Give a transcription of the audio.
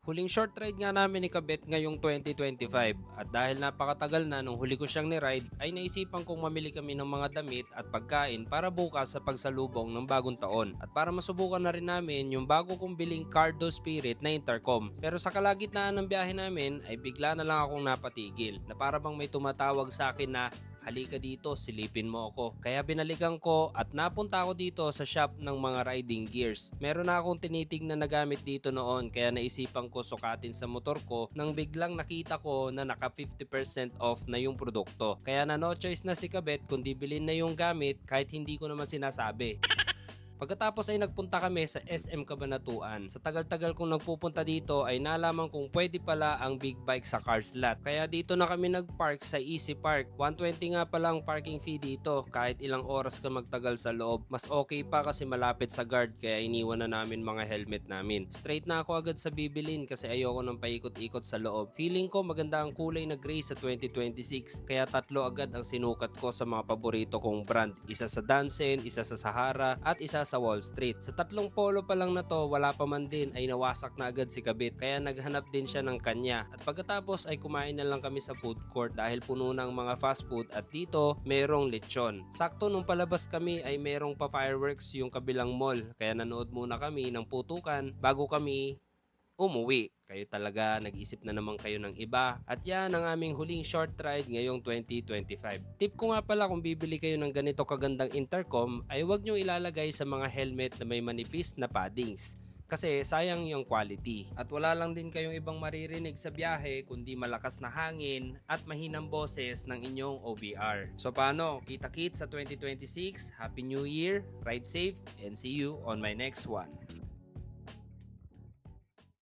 Huling short ride nga namin ni Kabet ngayong 2025 at dahil napakatagal na nung huli ko siyang ni-ride ay naisipan kong mamili kami ng mga damit at pagkain para bukas sa pagsalubong ng bagong taon at para masubukan na rin namin yung bago kong biling Cardo Spirit na intercom. Pero sa kalagitnaan ng biyahe namin ay bigla na lang akong napatigil na para bang may tumatawag sa akin na halika dito, silipin mo ako. Kaya binalikan ko at napunta ako dito sa shop ng mga riding gears. Meron na akong tinitignan na gamit dito noon kaya naisipan ko sukatin sa motor ko nang biglang nakita ko na naka 50% off na yung produkto. Kaya na no choice na si Kabet kundi bilhin na yung gamit kahit hindi ko naman sinasabi. Pagkatapos ay nagpunta kami sa SM Cabanatuan. Sa tagal-tagal kong nagpupunta dito ay nalaman kong pwede pala ang big bike sa car slot. Kaya dito na kami nagpark sa Easy Park. 120 nga pala ang parking fee dito. Kahit ilang oras ka magtagal sa loob, mas okay pa kasi malapit sa guard kaya iniwan na namin mga helmet namin. Straight na ako agad sa bibilin kasi ayoko nang paikot-ikot sa loob. Feeling ko maganda ang kulay na gray sa 2026 kaya tatlo agad ang sinukat ko sa mga paborito kong brand. Isa sa Dansen, isa sa Sahara at isa sa Wall Street. Sa tatlong polo pa lang na to, wala pa man din ay nawasak na agad si Kabit kaya naghanap din siya ng kanya. At pagkatapos ay kumain na lang kami sa food court dahil puno ng mga fast food at dito merong lechon. Sakto nung palabas kami ay merong pa fireworks yung kabilang mall kaya nanood muna kami ng putukan bago kami umuwi. Kayo talaga, nag-isip na naman kayo ng iba. At yan ang aming huling short ride ngayong 2025. Tip ko nga pala kung bibili kayo ng ganito kagandang intercom ay huwag nyo ilalagay sa mga helmet na may manipis na paddings. Kasi sayang yung quality. At wala lang din kayong ibang maririnig sa biyahe kundi malakas na hangin at mahinang boses ng inyong OBR. So paano? Kita-kits sa 2026. Happy New Year, ride safe, and see you on my next one.